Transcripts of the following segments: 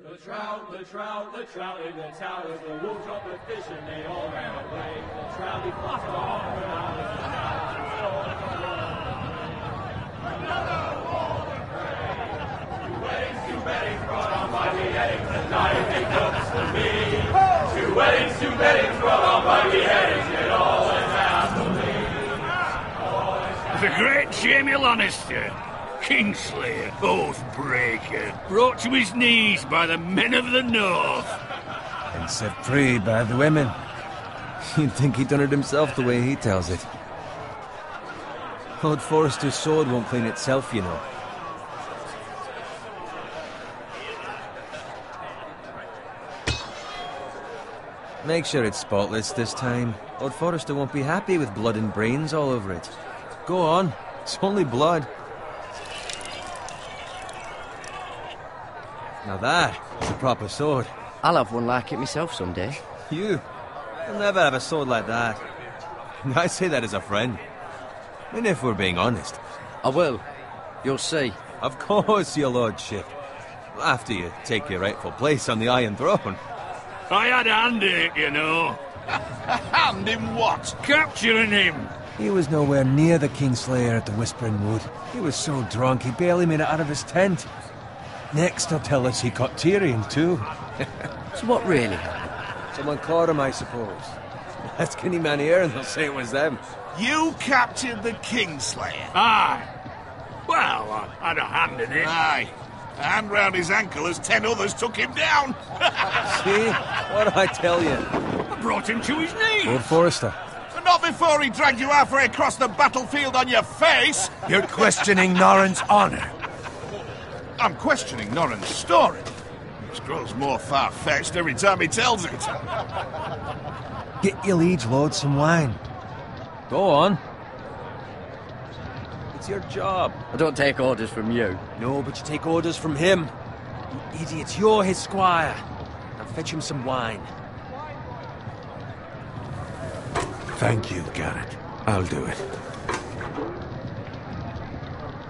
The trout in the towers, the wolves dropped the fish and they all ran away. The trout, he flopped off when I was a child. Another war of prey. Two weddings brought on by beheadings, and night they cooks for me. Two weddings brought on by beheadings, it all went happily. The great Jamie Lannister, Kingslayer, Oathbreaker, brought to his knees by the men of the North. And set free by the women. You'd think he'd done it himself the way he tells it. Lord Forrester's sword won't clean itself, you know. Make sure it's spotless this time. Lord Forrester won't be happy with blood and brains all over it. Go on, it's only blood. Now that is a proper sword. I'll have one like it myself someday. You'll never have a sword like that. I say that as a friend. And if we're being honest. I will. You'll see. Of course, your lordship. After you take your rightful place on the Iron Throne. I had a hand in it, you know. Hand in what? Capturing him. He was nowhere near the Kingslayer at the Whispering Wood. He was so drunk he barely made it out of his tent. Next they'll tell us he caught Tyrion too. So what really happened? Someone caught him, I suppose. Ask any man here and they'll say it was them. You captured the Kingslayer? Aye. Well, I had a hand in it. Aye. A hand round his ankle as 10 others took him down. See? What'd I tell you? I brought him to his knees. Lord Forrester. But not before he dragged you halfway across the battlefield on your face. You're questioning Norrin's honor. I'm questioning Norrin's story. It grows more far-fetched every time he tells it. Get your liege lord some wine. Go on. It's your job. I don't take orders from you. No, but you take orders from him. You idiot, you're his squire. Now fetch him some wine. Thank you, Garrett. I'll do it.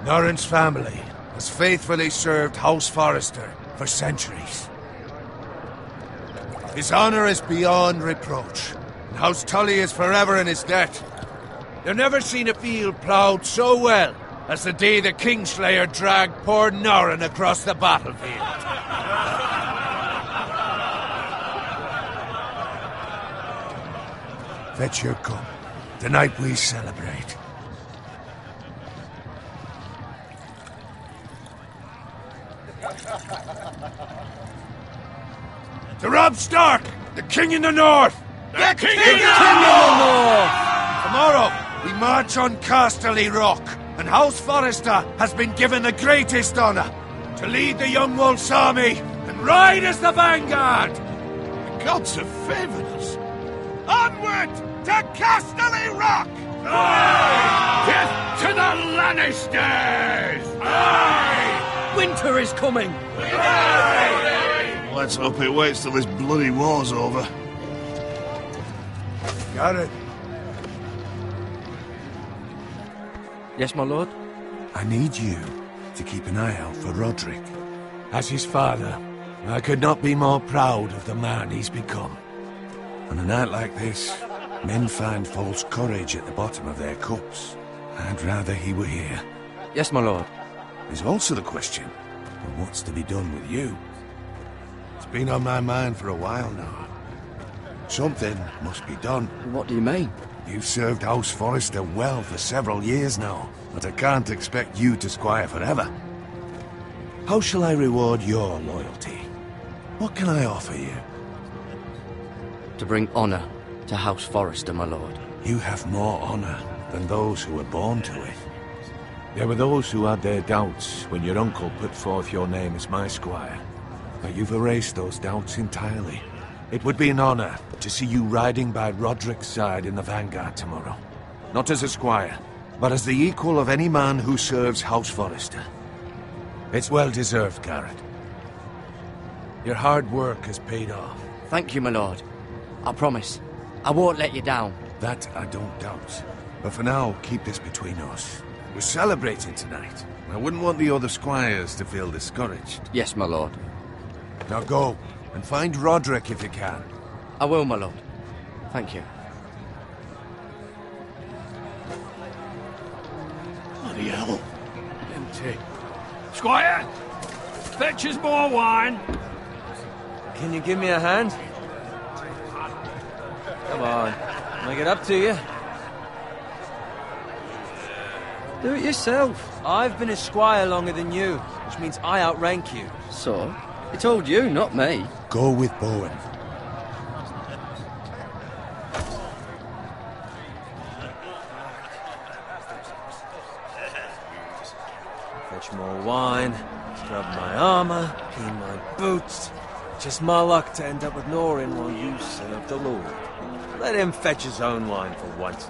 Norrin's family has faithfully served House Forrester for centuries. His honor is beyond reproach, and House Tully is forever in his debt. You've never seen a field ploughed so well as the day the Kingslayer dragged poor Norrin across the battlefield. Fetch your cup. Tonight we celebrate. To Robb Stark, the King in the North! The King in the North! Tomorrow, we march on Casterly Rock, and House Forrester has been given the greatest honor to lead the Young Wolf's army and ride as the vanguard! The gods have favored us. Onward to Casterly Rock! Aye! Death to the Lannisters! Aye! Winter is coming! Aye! Let's hope it waits till this bloody war's over. Got it. Yes, my lord? I need you to keep an eye out for Roderick. As his father, I could not be more proud of the man he's become. On a night like this, men find false courage at the bottom of their cups. I'd rather he were here. Yes, my lord. There's also the question of what's to be done with you. It's been on my mind for a while now. Something must be done. What do you mean? You've served House Forrester well for several years now, but I can't expect you to squire forever. How shall I reward your loyalty? What can I offer you? To bring honor to House Forrester, my lord. You have more honor than those who were born to it. There were those who had their doubts when your uncle put forth your name as my squire. But you've erased those doubts entirely. It would be an honor to see you riding by Roderick's side in the vanguard tomorrow. Not as a squire, but as the equal of any man who serves House Forrester. It's well deserved, Garrett. Your hard work has paid off. Thank you, my lord. I promise. I won't let you down. That I don't doubt. But for now, keep this between us. We're celebrating tonight. I wouldn't want the other squires to feel discouraged. Yes, my lord. Now go, and find Roderick if you can. I will, my lord. Thank you. Bloody hell. Empty. Squire! Fetch us more wine. Can you give me a hand? Come on. Make it up to you. Do it yourself. I've been a squire longer than you, which means I outrank you. So? He told you, not me. Go with Bowen. Fetch more wine, scrub my armor, clean my boots. Just my luck to end up with Norin while you serve the Lord. Let him fetch his own wine for once.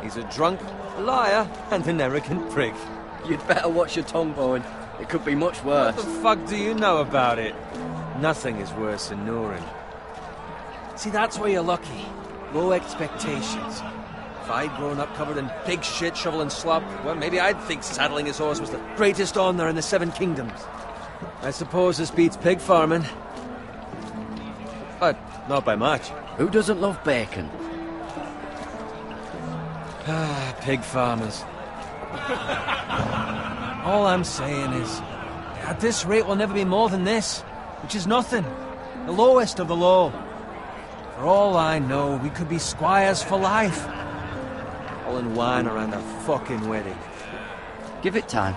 He's a drunk, a liar, and an arrogant prick. You'd better watch your tongue, Bowen. It could be much worse. What the fuck do you know about it? Nothing is worse than Norin. See, that's where you're lucky. Low expectations. If I'd grown up covered in pig shit, shovel and slop, well, maybe I'd think saddling his horse was the greatest honor in the Seven Kingdoms. I suppose this beats pig farming. But not by much. Who doesn't love bacon? Ah, pig farmers. All I'm saying is, at this rate we'll never be more than this, which is nothing. The lowest of the low. For all I know, we could be squires for life. All in wine around our fucking wedding. Give it time.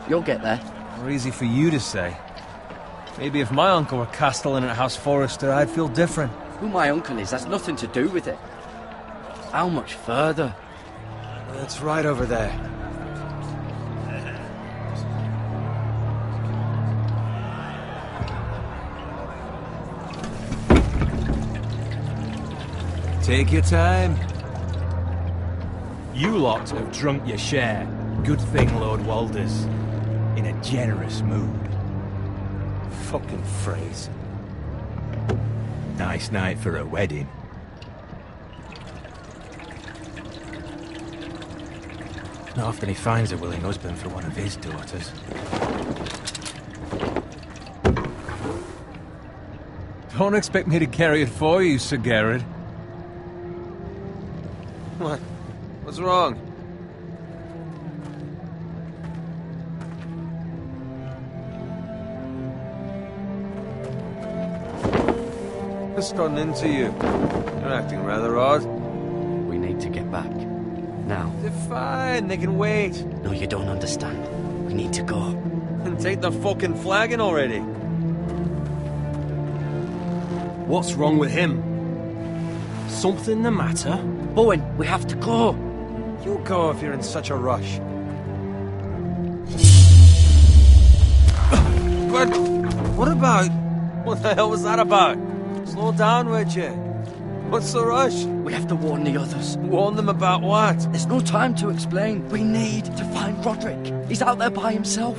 You'll get there. More easy for you to say. Maybe if my uncle were castellan at House Forrester, I'd feel different. Who my uncle is, that's nothing to do with it. How much further? It's right over there. Take your time. You lot have drunk your share. Good thing Lord Walder's in a generous mood. Fucking phrase. Nice night for a wedding. Not often he finds a willing husband for one of his daughters. Don't expect me to carry it for you, Sir Garrett. What? What's wrong? Just gotten into you. You're acting rather odd. We need to get back. Now. They're fine, they can wait. No, you don't understand. We need to go. And take the fucking flagon already. What's wrong with him? Something the matter? Bowen, we have to go. You go if you're in such a rush. But what about... What the hell was that about? Slow down, would you? What's the rush? We have to warn the others. Warn them about what? There's no time to explain. We need to find Roderick. He's out there by himself.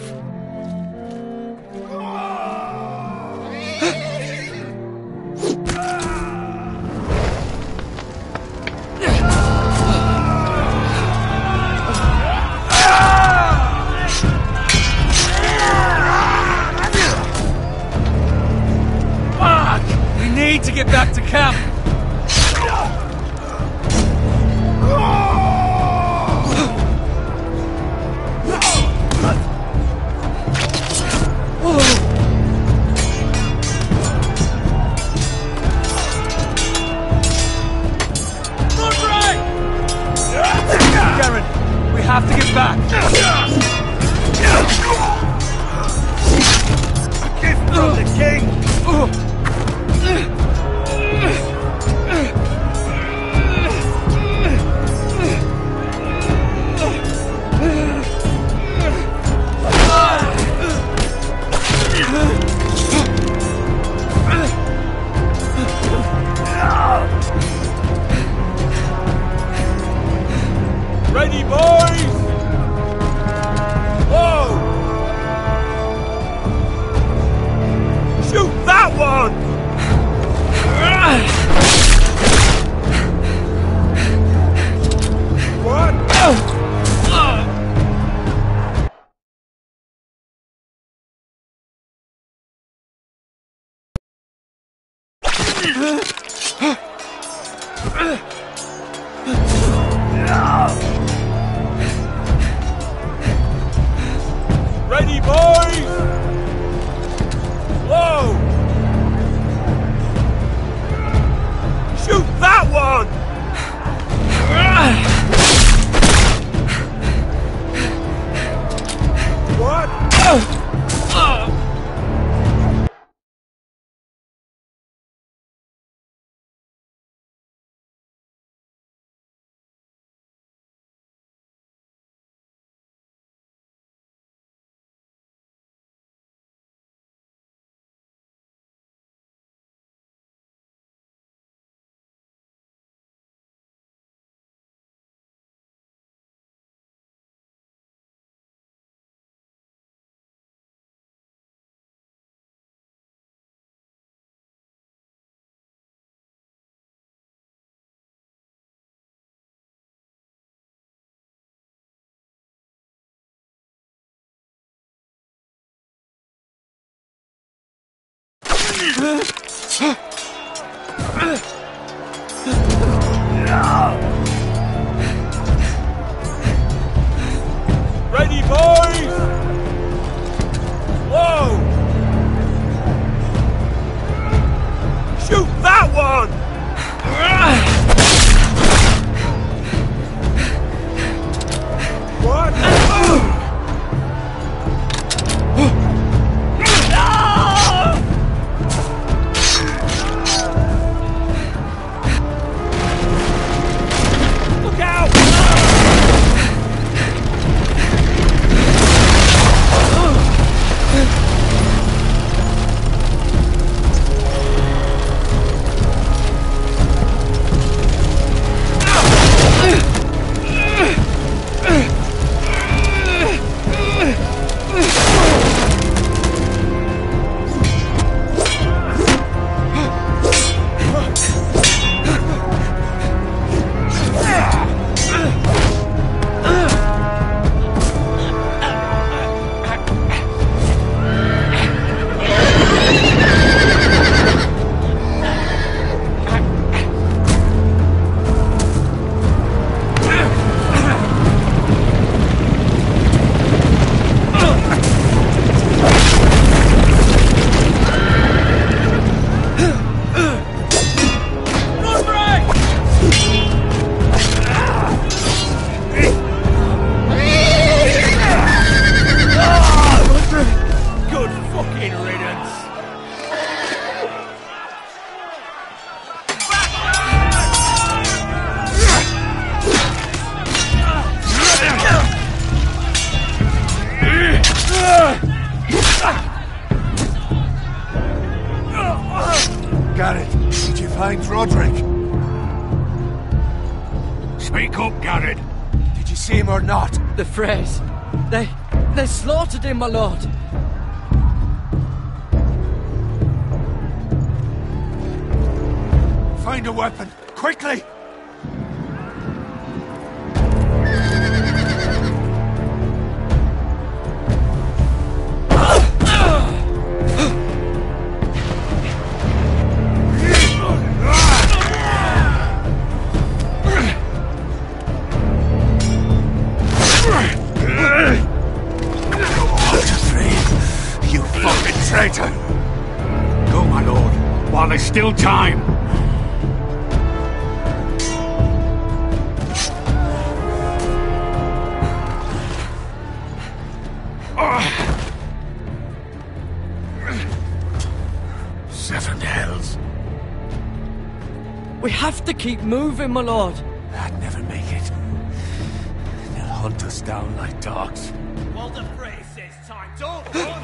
We need to get back to camp. We have to get back. A gift from the king. Ready, boys! Whoa! Shoot that one! Ready, boys! Whoa! Shoot that one! What? Ready, boys! Whoa! Shoot that one! What? Look out! Good fucking riddance! Garrett, did you find Roderick? Speak up, Garrett. Did you see him or not? The Freys. They slaughtered him, my lord. Find a weapon, quickly! You fucking traitor! Go, my lord, while there's still time. Seven hells. We have to keep moving, my lord. I'd never make it. They'll hunt us down like dogs. Well, the phrase says time. Don't run!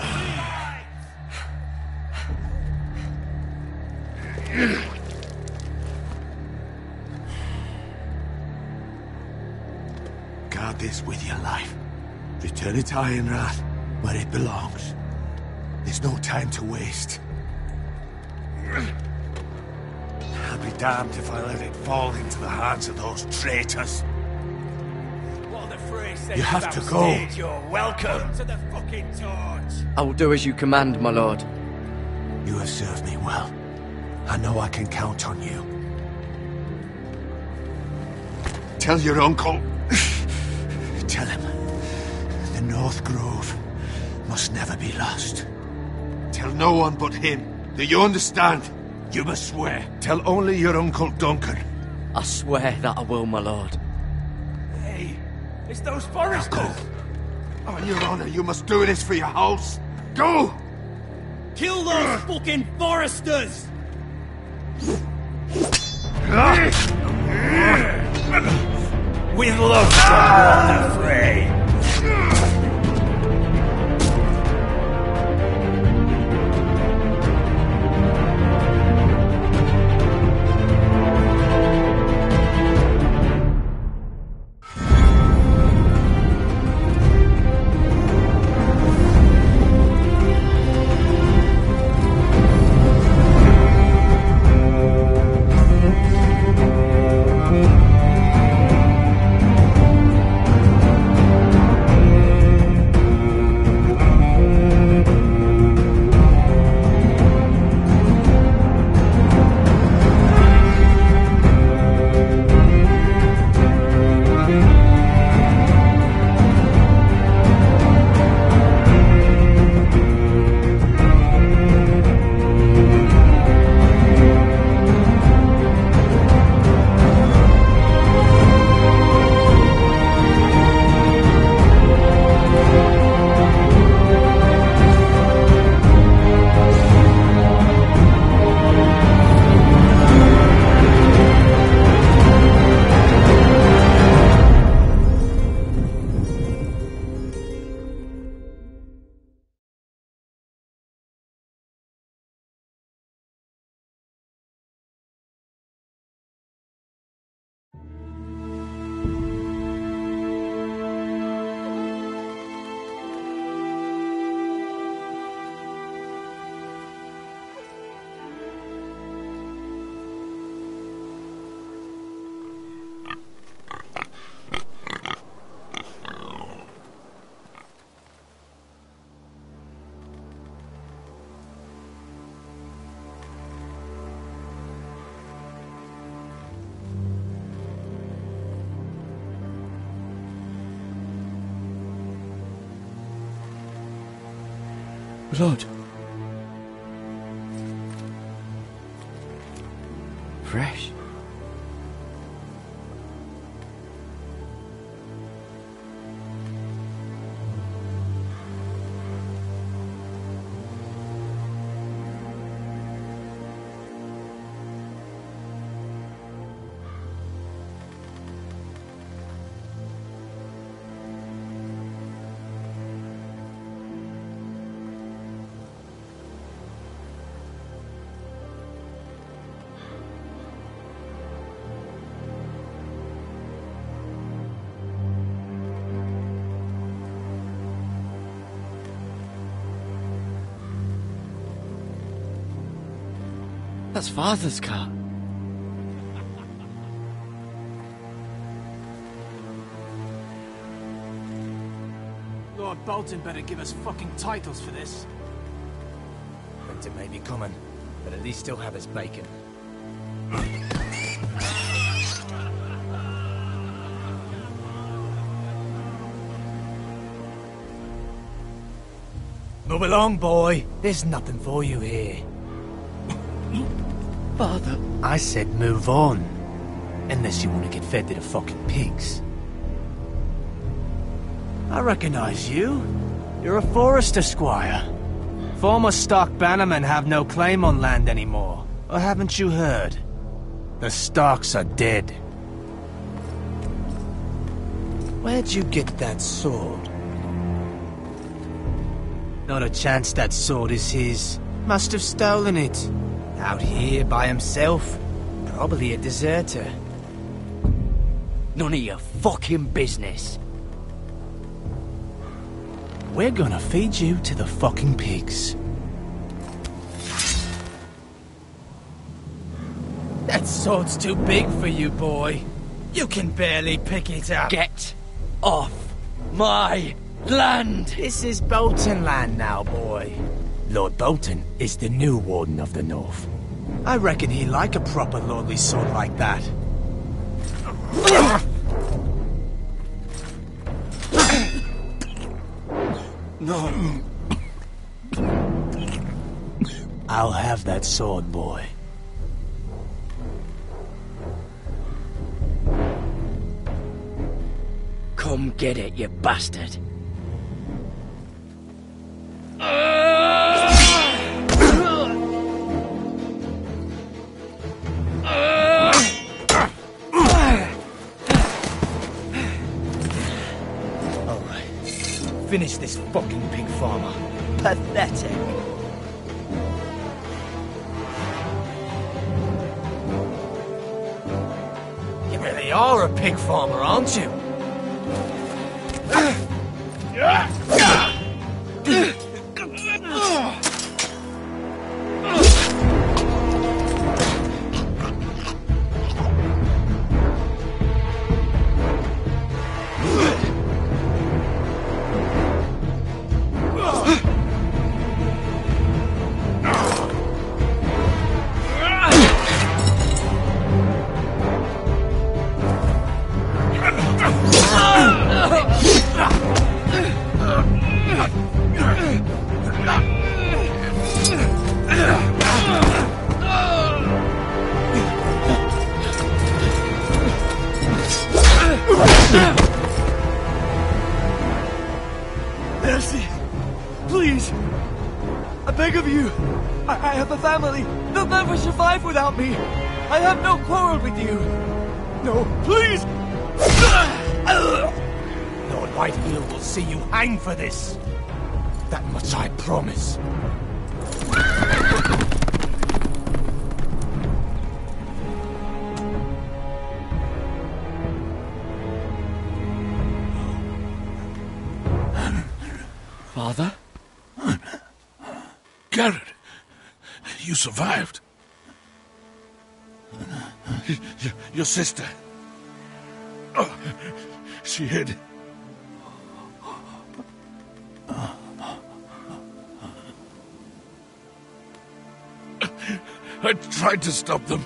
Guard this with your life. Return it to Ironrath, where it belongs. There's no time to waste. I'll be damned if I let it fall into the hands of those traitors. Well, the phrase says You have to go. backstage, you're welcome to the fucking torch. I will do as you command, my lord. You have served me well. I know I can count on you. Tell your uncle. Tell him the North Grove must never be lost. Tell no one but him. Do you understand? You must swear. Tell only your Uncle Duncan. I swear that I will, my lord. Hey, it's those foresters! On your honor, you must do this for your house. Go! Kill those fucking foresters! With love from the fray. Blood. Fresh. That's Father's car. Lord Bolton better give us fucking titles for this. Winter may be coming, but at least he'll have his bacon. Move along, boy. There's nothing for you here. Father. I said move on. Unless you want to get fed to the fucking pigs. I recognize you. You're a forester squire. Former stock bannermen have no claim on land anymore. Or haven't you heard? The Starks are dead. Where'd you get that sword? Not a chance that sword is his. Must have stolen it. Out here by himself. Probably a deserter. None of your fucking business. We're gonna feed you to the fucking pigs. That sword's too big for you, boy. You can barely pick it up. Get off my land! This is Bolton land now, boy. Lord Bolton is the new Warden of the North. I reckon he like a proper lordly sword like that. No. I'll have that sword, boy. Come get it, you bastard. Finish this fucking pig farmer. Pathetic. You really are a pig farmer, aren't you? Mercy! Please! I beg of you! I have a family! They'll never survive without me! I have no quarrel with you! No, please! Lord Whitehill will see you hang for this. That much I promise. Father? Garrett, you survived. Your sister. Oh, she hid. I tried to stop them.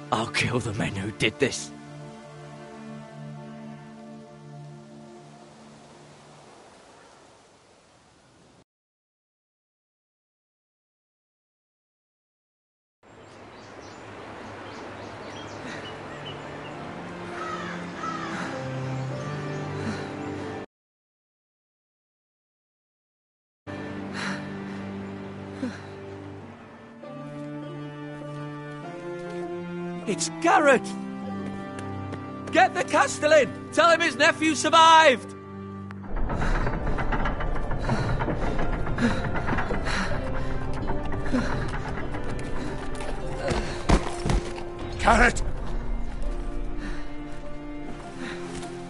I'll kill the men who did this. It's Garrett! Get the Castellan! Tell him his nephew survived! Garrett!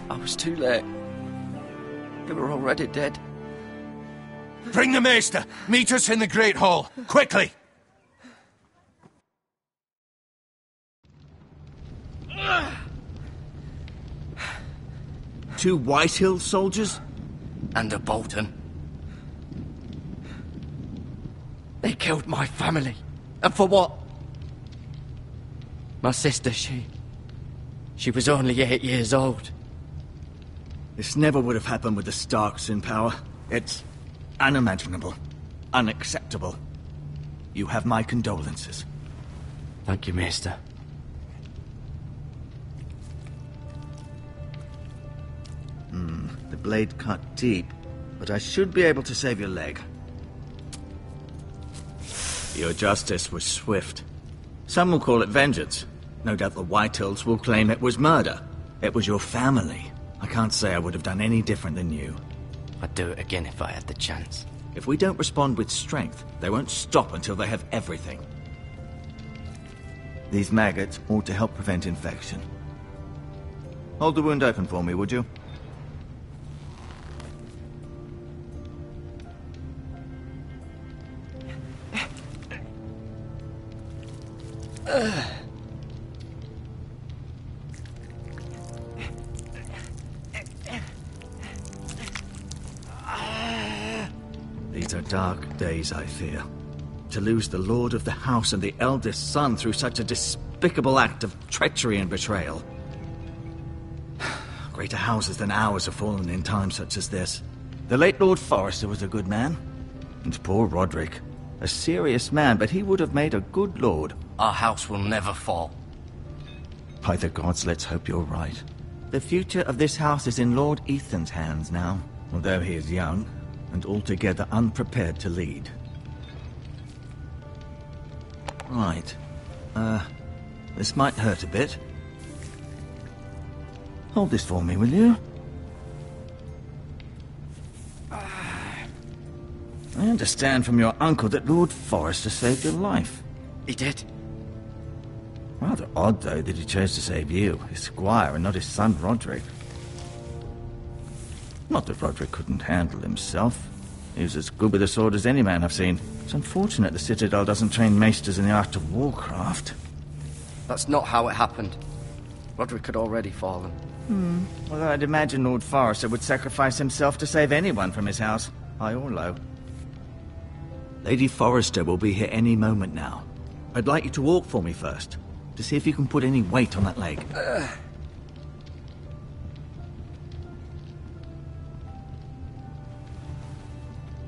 I was too late. They were already dead. Bring the Maester! Meet us in the Great Hall! Quickly! Two Whitehill soldiers? And a Bolton. They killed my family. And for what? My sister, she was only 8 years old. This never would have happened with the Starks in power. It's unimaginable. Unacceptable. You have my condolences. Thank you, Maester. The blade cut deep, but I should be able to save your leg. Your justice was swift. Some will call it vengeance. No doubt the Whitehills will claim it was murder. It was your family. I can't say I would have done any different than you. I'd do it again if I had the chance. If we don't respond with strength, they won't stop until they have everything. These maggots ought to help prevent infection. Hold the wound open for me, would you? dark days, I fear. To lose the lord of the house and the eldest son through such a despicable act of treachery and betrayal. Greater houses than ours have fallen in times such as this. The late Lord Forrester was a good man. And poor Roderick. A serious man, but he would have made a good lord. Our house will never fall. By the gods, let's hope you're right. The future of this house is in Lord Ethan's hands now, although he is young and altogether unprepared to lead. Right. This might hurt a bit. Hold this for me, will you? I understand from your uncle that Lord Forrester saved your life. He did. Rather odd, though, that he chose to save you, his squire, and not his son Roderick. Not that Roderick couldn't handle himself. He was as good with a sword as any man I've seen. It's unfortunate the Citadel doesn't train maesters in the art of warcraft. That's not how it happened. Roderick had already fallen. Well, I'd imagine Lord Forrester would sacrifice himself to save anyone from his house, high or low. Lady Forrester will be here any moment now. I'd like you to walk for me first, to see if you can put any weight on that leg.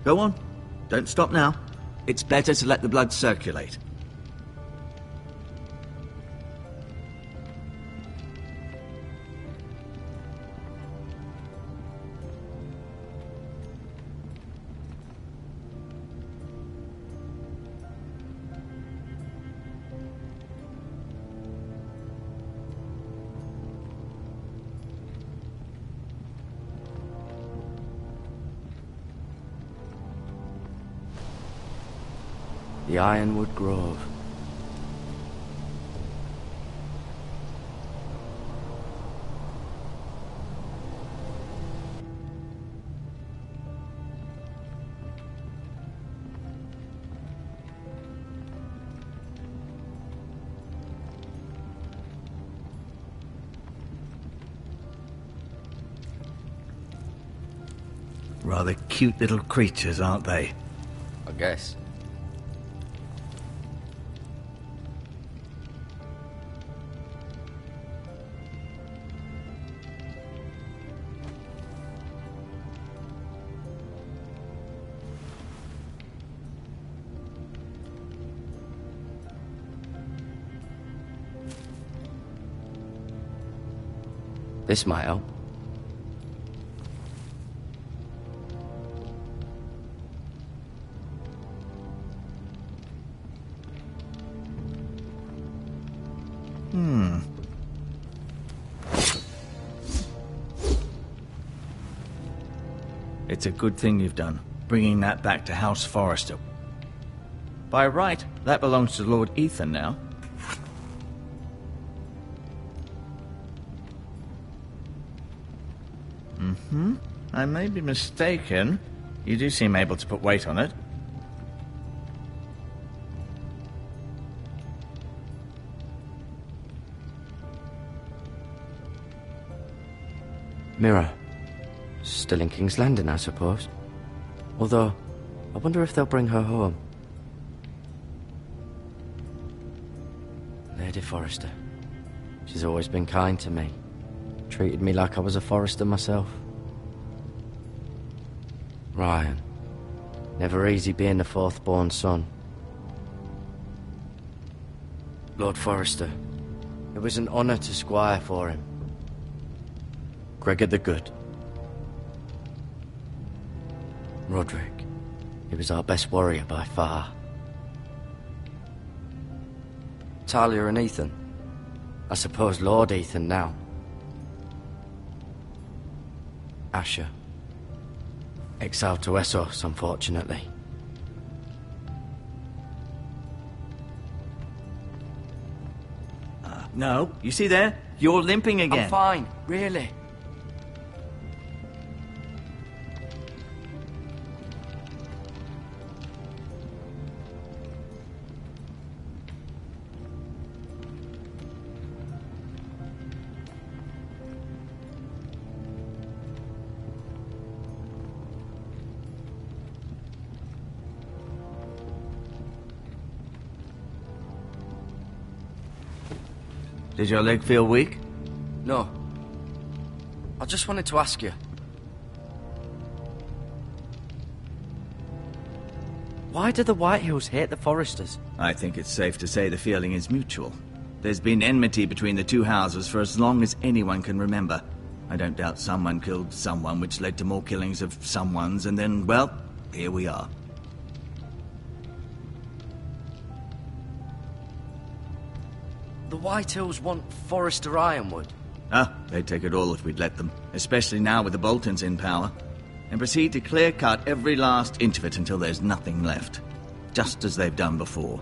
Go on. Don't stop now. It's better to let the blood circulate. The Ironwood Grove. Rather cute little creatures, aren't they? I guess. This might help. It's a good thing you've done, bringing that back to House Forrester. By right, that belongs to Lord Ethan now. I may be mistaken. You do seem able to put weight on it. Mirror. Still in King's Landing, I suppose. Although, I wonder if they'll bring her home. Lady Forrester. She's always been kind to me. Treated me like I was a Forrester myself. Ryan. Never easy being the fourth-born son. Lord Forrester. It was an honour to squire for him. Gregor the Good. Roderick. He was our best warrior by far. Talia and Ethan. I suppose Lord Ethan now. Asher. Exiled to Essos, unfortunately. No, you see there? You're limping again. I'm fine, really. Did your leg feel weak? No. I just wanted to ask you. Why do the Whitehills hate the Foresters? I think it's safe to say the feeling is mutual. There's been enmity between the two houses for as long as anyone can remember. I don't doubt someone killed someone, which led to more killings of someones, and then, well, here we are. The Whitehills want Forester Ironwood. Ah, they'd take it all if we'd let them, especially now with the Boltons in power, and proceed to clear-cut every last inch of it until there's nothing left, just as they've done before.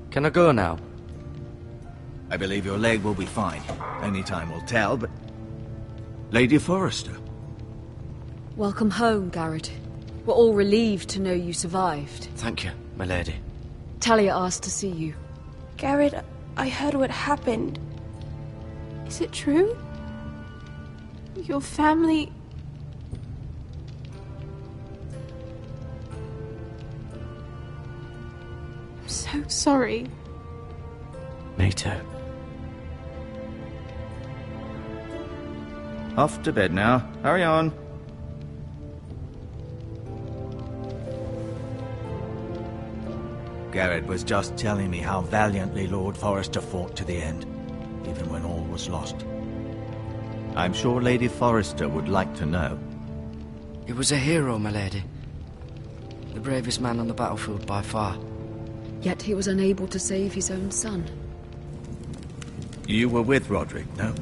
Can I go now? I believe your leg will be fine. Only time will tell, but... Lady Forester. Welcome home, Garrett. We're all relieved to know you survived. Thank you, my lady. Talia asked to see you. Garrett, I heard what happened. Is it true? Your family... I'm so sorry. Me too. Off to bed now. Hurry on. Garrett was just telling me how valiantly Lord Forester fought to the end, even when all was lost. I'm sure Lady Forester would like to know. He was a hero, my lady. The bravest man on the battlefield by far. Yet he was unable to save his own son. You were with Roderick, no?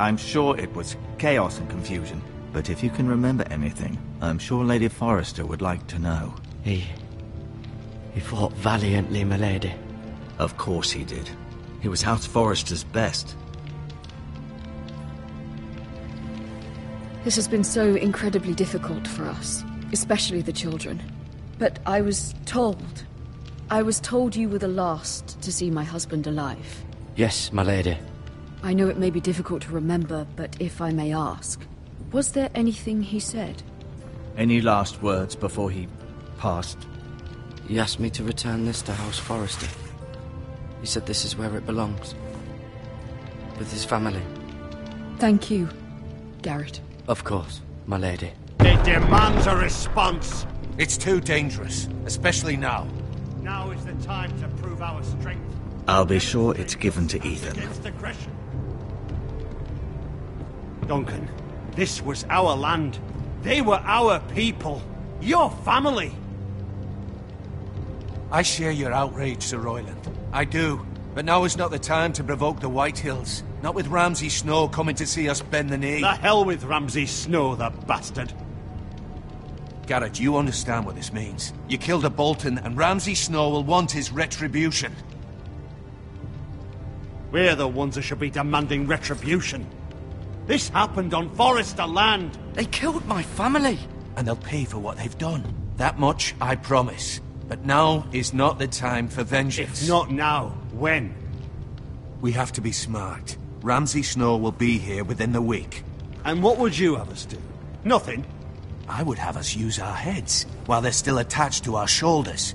I'm sure it was chaos and confusion, but if you can remember anything, I'm sure Lady Forester would like to know. He fought valiantly, my lady. Of course he did. He was House Forester's best. This has been so incredibly difficult for us, especially the children. But I was told you were the last to see my husband alive. Yes, my lady. I know it may be difficult to remember, but if I may ask, was there anything he said? Any last words before he passed? He asked me to return this to House Forester. He said this is where it belongs. With his family. Thank you, Garrett. Of course, my lady. It demands a response. It's too dangerous, especially now. Now is the time to prove our strength. I'll be sure it's given to Ethan. Against aggression. Duncan, this was our land. They were our people. Your family. I share your outrage, Sir Royland. I do. But now is not the time to provoke the Whitehills. Not with Ramsay Snow coming to see us bend the knee. The hell with Ramsay Snow, the bastard. Garrett, you understand what this means. You killed a Bolton, and Ramsay Snow will want his retribution. We're the ones that should be demanding retribution. This happened on Forester land. They killed my family. And they'll pay for what they've done. That much, I promise. But now is not the time for vengeance. If not now, when? We have to be smart. Ramsay Snow will be here within the week. And what would you have us do? Nothing. I would have us use our heads, while they're still attached to our shoulders.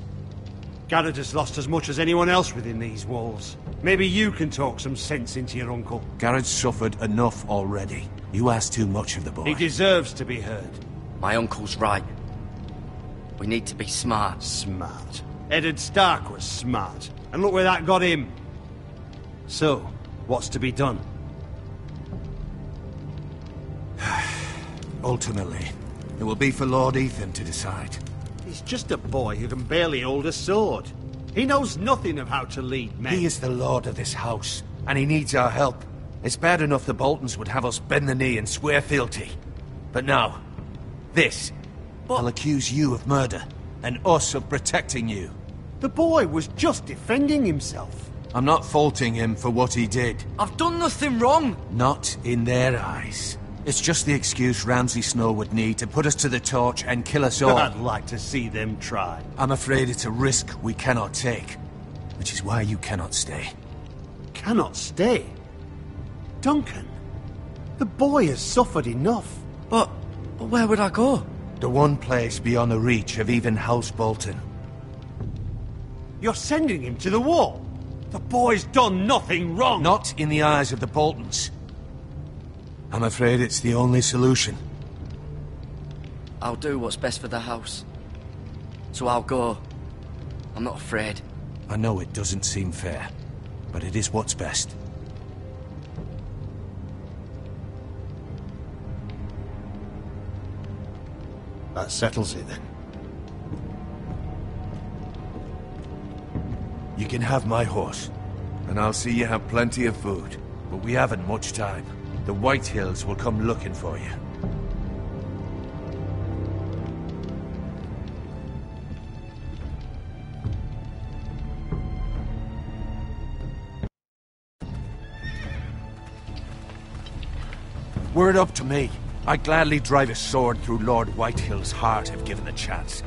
Garrett has lost as much as anyone else within these walls. Maybe you can talk some sense into your uncle. Garrett's suffered enough already. You ask too much of the boy. He deserves to be heard. My uncle's right. We need to be smart. Smart. Eddard Stark was smart. And look where that got him. So, what's to be done? Ultimately, it will be for Lord Ethan to decide. He's just a boy who can barely hold a sword. He knows nothing of how to lead men. He is the lord of this house, and he needs our help. It's bad enough the Boltons would have us bend the knee and swear fealty. But now, this. I'll accuse you of murder, and us of protecting you. The boy was just defending himself. I'm not faulting him for what he did. I've done nothing wrong. Not in their eyes. It's just the excuse Ramsay Snow would need to put us to the torch and kill us all. I'd like to see them try. I'm afraid it's a risk we cannot take, which is why you cannot stay. Cannot stay? Duncan, the boy has suffered enough. But where would I go? The one place beyond the reach of even House Bolton. You're sending him to the wall? The boy's done nothing wrong. Not in the eyes of the Boltons. I'm afraid it's the only solution. I'll do what's best for the house. So I'll go. I'm not afraid. I know it doesn't seem fair, but it is what's best. That settles it then. You can have my horse, and I'll see you have plenty of food. But we haven't much time. The White Hills will come looking for you. Were it up to me, I'd gladly drive a sword through Lord Whitehill's heart if given the chance.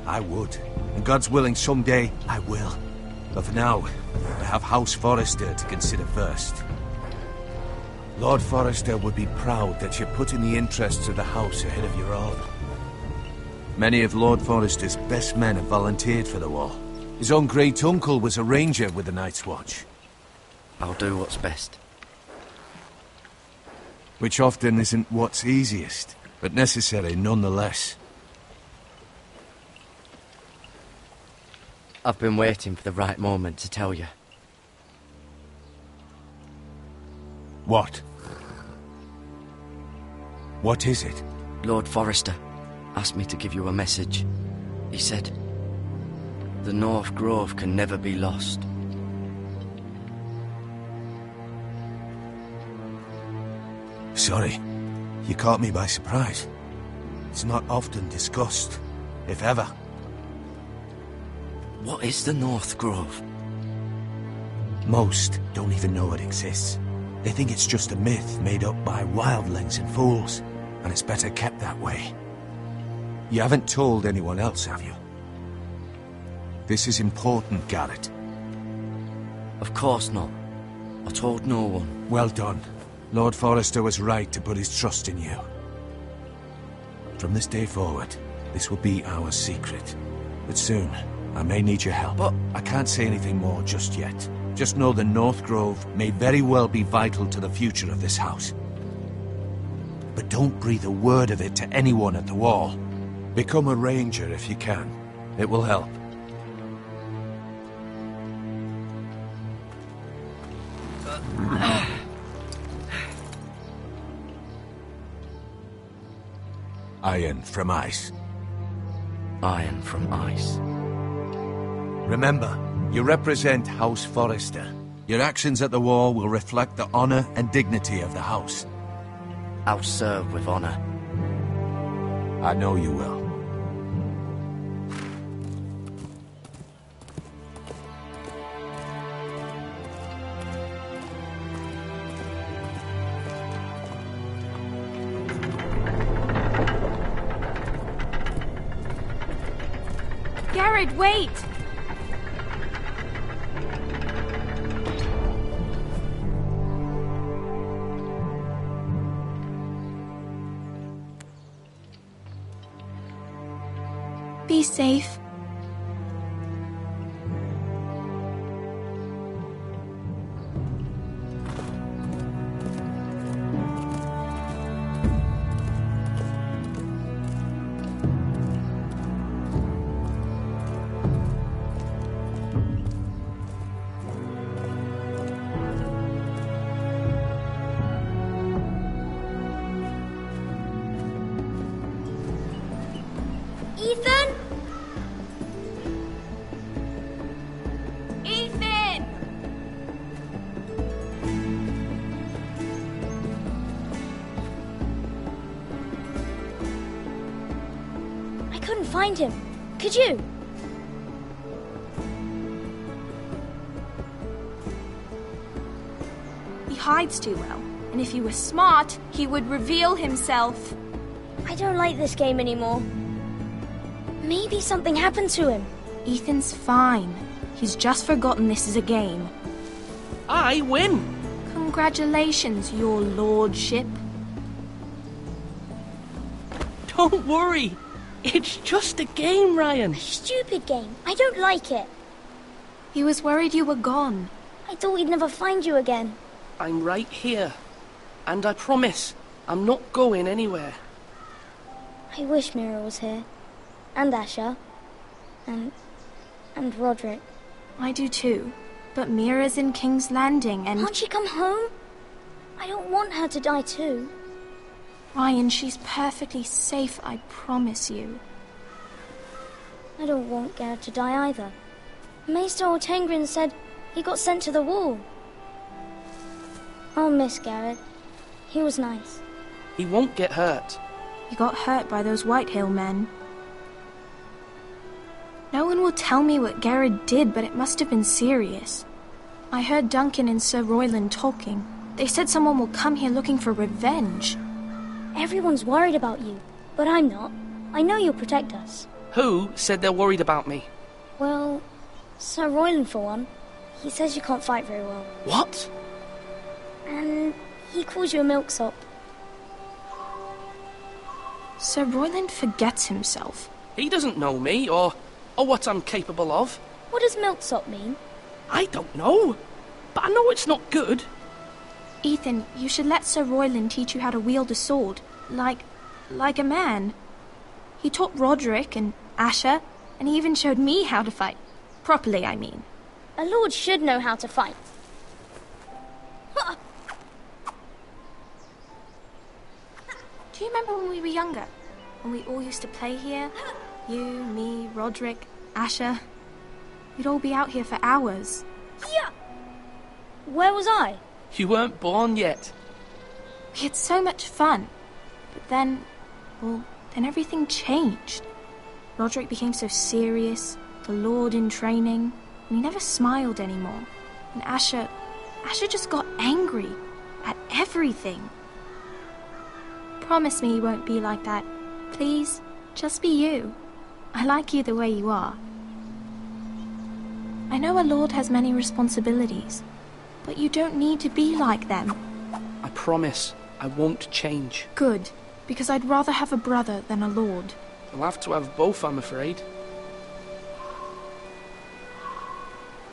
I would, and God's willing someday I will. But for now, I have House Forrester to consider first. Lord Forrester would be proud that you're putting the interests of the house ahead of your own. Many of Lord Forrester's best men have volunteered for the war. His own great-uncle was a ranger with the Night's Watch. I'll do what's best. Which often isn't what's easiest, but necessary nonetheless. I've been waiting for the right moment to tell you. What? What is it? Lord Forrester asked me to give you a message. He said, the North Grove can never be lost. Sorry, you caught me by surprise. It's not often discussed, if ever. What is the North Grove? Most don't even know it exists. They think it's just a myth made up by wildlings and fools, and it's better kept that way. You haven't told anyone else, have you? This is important, Garrett. Of course not. I told no one. Well done. Lord Forrester was right to put his trust in you. From this day forward, this will be our secret. But soon, I may need your help. But I can't say anything more just yet. Just know the North Grove may very well be vital to the future of this house. But don't breathe a word of it to anyone at the wall. Become a ranger if you can. It will help. Iron from ice. Iron from ice. Remember, you represent House Forrester. Your actions at the war will reflect the honor and dignity of the house. I'll serve with honor. I know you will. Garrett, wait! Be safe. Ethan? Ethan! I couldn't find him. Could you? He hides too well, and if he was smart, he would reveal himself. I don't like this game anymore. Maybe something happened to him. Ethan's fine. He's just forgotten this is a game. I win! Congratulations, your lordship. Don't worry. It's just a game, Ryan. A stupid game. I don't like it. He was worried you were gone. I thought we'd never find you again. I'm right here. And I promise, I'm not going anywhere. I wish Mira was here. And Asher. And Roderick. I do too. But Mira's in King's Landing and... Can't she come home? I don't want her to die too. Ryan, she's perfectly safe, I promise you. I don't want Garrett to die either. Maester Ortengrin said he got sent to the wall. I'll miss Garrett. He was nice. He won't get hurt. He got hurt by those Whitehill men. No one will tell me what Garrett did, but it must have been serious. I heard Duncan and Sir Royland talking. They said someone will come here looking for revenge. Everyone's worried about you, but I'm not. I know you'll protect us. Who said they're worried about me? Well, Sir Royland for one. He says you can't fight very well. What? And he calls you a milksop. Sir Royland forgets himself. He doesn't know me, or what I'm capable of. What does milksop mean? I don't know, but I know it's not good. Ethan, you should let Sir Royland teach you how to wield a sword, like a man. He taught Roderick and Asher, and he even showed me how to fight. Properly, I mean. A lord should know how to fight. Do you remember when we were younger? When we all used to play here? You, me, Roderick, Asher. We'd all be out here for hours. Yeah. Where was I? You weren't born yet. We had so much fun. But then everything changed. Roderick became so serious, the Lord in training, and he never smiled anymore. And Asher just got angry at everything. Promise me you won't be like that. Please, just be you. I like you the way you are. I know a lord has many responsibilities, but you don't need to be like them. I promise I won't change. Good, because I'd rather have a brother than a lord. I'll have to have both, I'm afraid.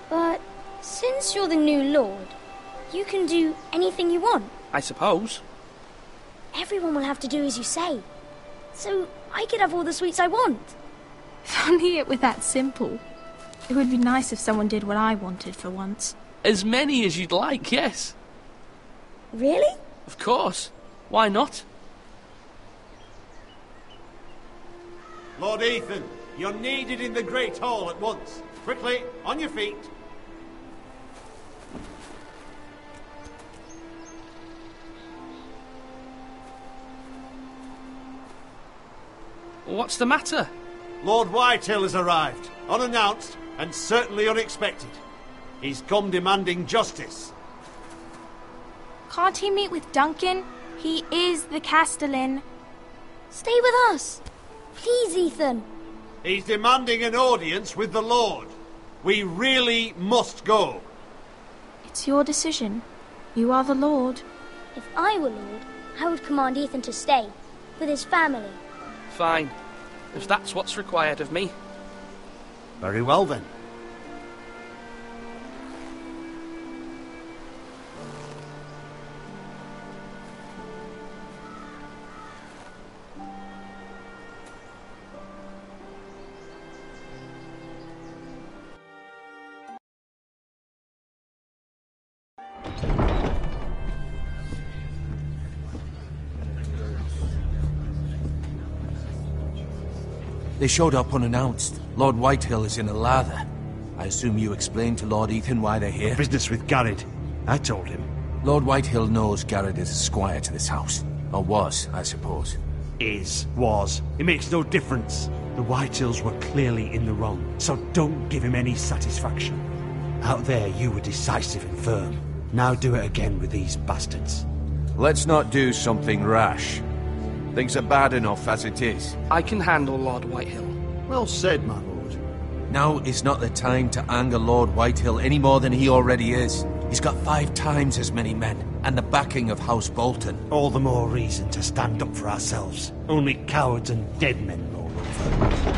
But since you're the new lord, you can do anything you want. I suppose. Everyone will have to do as you say. So I could have all the sweets I want. If only it were that simple. It would be nice if someone did what I wanted for once. As many as you'd like, yes. Really? Of course. Why not? Lord Ethan, you're needed in the Great Hall at once. Quickly, on your feet. What's the matter? Lord Whitehill has arrived, unannounced and certainly unexpected. He's come demanding justice. Can't he meet with Duncan? He is the Castellan. Stay with us. Please, Ethan. He's demanding an audience with the Lord. We really must go. It's your decision. You are the Lord. If I were Lord, I would command Ethan to stay, with his family. Fine. If that's what's required of me. Very well then. They showed up unannounced. Lord Whitehill is in a lather. I assume you explained to Lord Ethan why they're here? Business with Garrett. I told him. Lord Whitehill knows Garrett is a squire to this house. Or was, I suppose. Was. It makes no difference. The Whitehills were clearly in the wrong, so don't give him any satisfaction. Out there you were decisive and firm. Now do it again with these bastards. Let's not do something rash. Things are bad enough as it is. I can handle Lord Whitehill. Well said, my lord. Now is not the time to anger Lord Whitehill any more than he already is. He's got 5 times as many men, and the backing of House Bolton. All the more reason to stand up for ourselves. Only cowards and dead men roll over.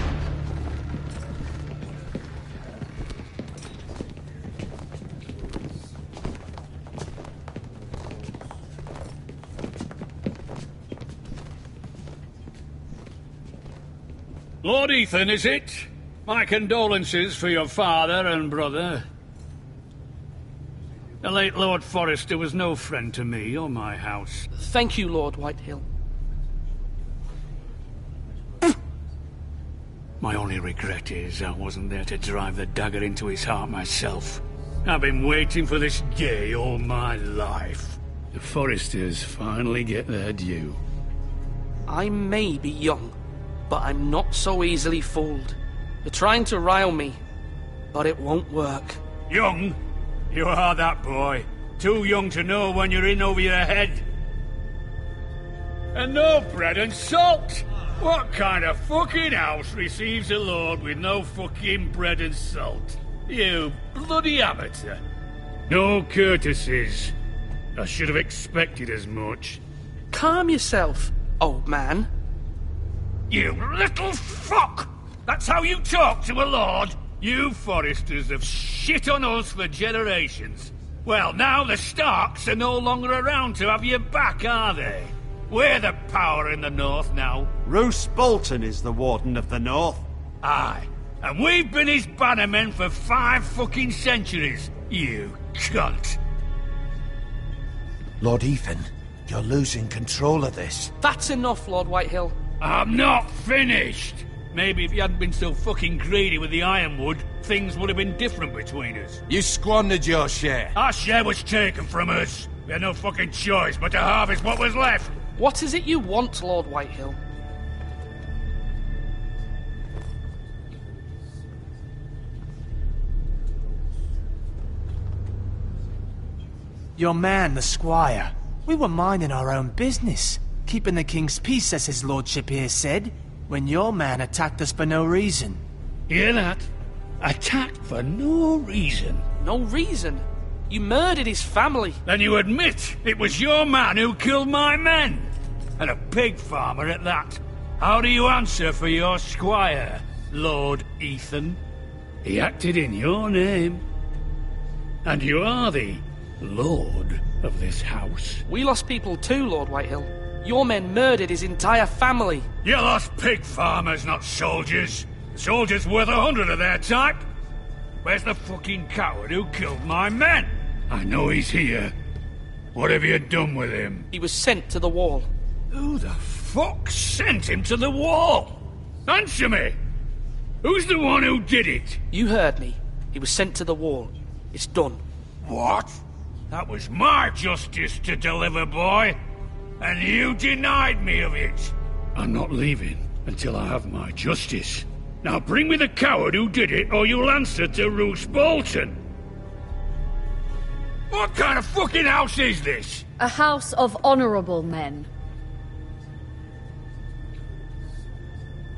Lord Ethan, is it? My condolences for your father and brother. The late Lord Forrester was no friend to me or my house. Thank you, Lord Whitehill. My only regret is I wasn't there to drive the dagger into his heart myself. I've been waiting for this day all my life. The Forresters finally get their due. I may be young, but I'm not so easily fooled. You're trying to rile me, but it won't work. Young? You are that boy. Too young to know when you're in over your head. And no bread and salt! What kind of fucking house receives a lord with no fucking bread and salt? You bloody amateur. No courtesies. I should have expected as much. Calm yourself, old man. You little fuck! That's how you talk to a lord? You Forresters have shit on us for generations. Well, now the Starks are no longer around to have your back, are they? We're the power in the north now. Roose Bolton is the Warden of the North. Aye. And we've been his bannermen for 5 fucking centuries. You cunt. Lord Ethan, you're losing control of this. That's enough, Lord Whitehill. I'm not finished. Maybe if you hadn't been so fucking greedy with the ironwood, things would have been different between us. You squandered your share. Our share was taken from us. We had no fucking choice but to harvest what was left. What is it you want, Lord Whitehill? Your man, the squire. We were minding our own business, keeping the king's peace, as his lordship here said, when your man attacked us for no reason. Hear that? Attacked for no reason. No reason? You murdered his family. Then you admit it was your man who killed my men. And a pig farmer at that. How do you answer for your squire, Lord Ethan? He acted in your name. And you are the lord of this house. We lost people too, Lord Whitehill. Your men murdered his entire family. You lost pig farmers, not soldiers. Soldiers worth 100 of their type. Where's the fucking coward who killed my men? I know he's here. What have you done with him? He was sent to the wall. Who the fuck sent him to the wall? Answer me! Who's the one who did it? You heard me. He was sent to the wall. It's done. What? That was my justice to deliver, boy. And you denied me of it. I'm not leaving until I have my justice. Now bring me the coward who did it, or you'll answer to Roose Bolton. What kind of fucking house is this? A house of honorable men.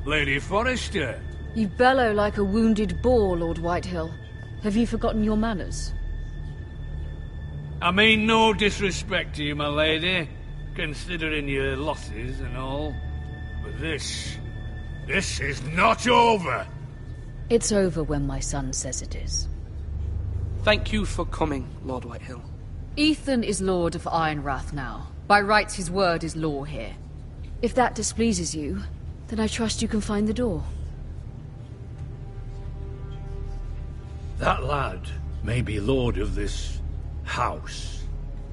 Lady Forrester. You bellow like a wounded boar, Lord Whitehill. Have you forgotten your manners? I mean no disrespect to you, my lady, considering your losses and all. But this is not over. It's over when my son says it is. Thank you for coming, Lord Whitehill. Ethan is Lord of Ironrath now. By rights, his word is law here. If that displeases you, then I trust you can find the door. That lad may be lord of this house,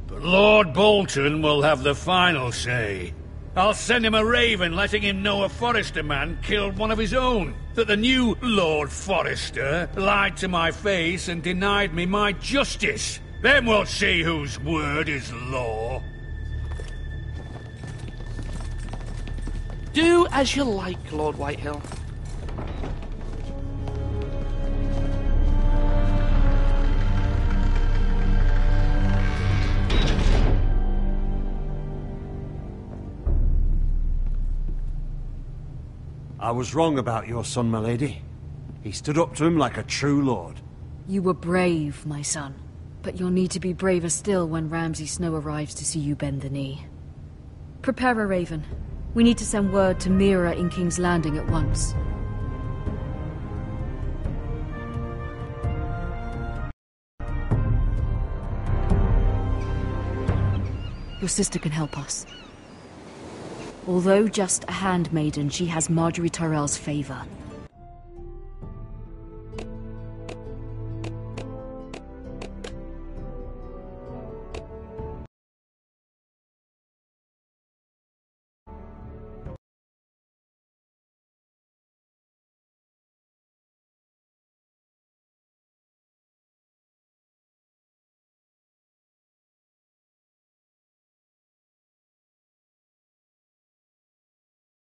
but Lord Bolton will have the final say. I'll send him a raven letting him know a Forrester man killed one of his own, that the new Lord Forrester lied to my face and denied me my justice. Then we'll see whose word is law. Do as you like, Lord Whitehill. I was wrong about your son, my lady. He stood up to him like a true lord. You were brave, my son. But you'll need to be braver still when Ramsay Snow arrives to see you bend the knee. Prepare a raven. We need to send word to Mira in King's Landing at once. Your sister can help us. Although just a handmaiden, she has Marjorie Tyrell's favor.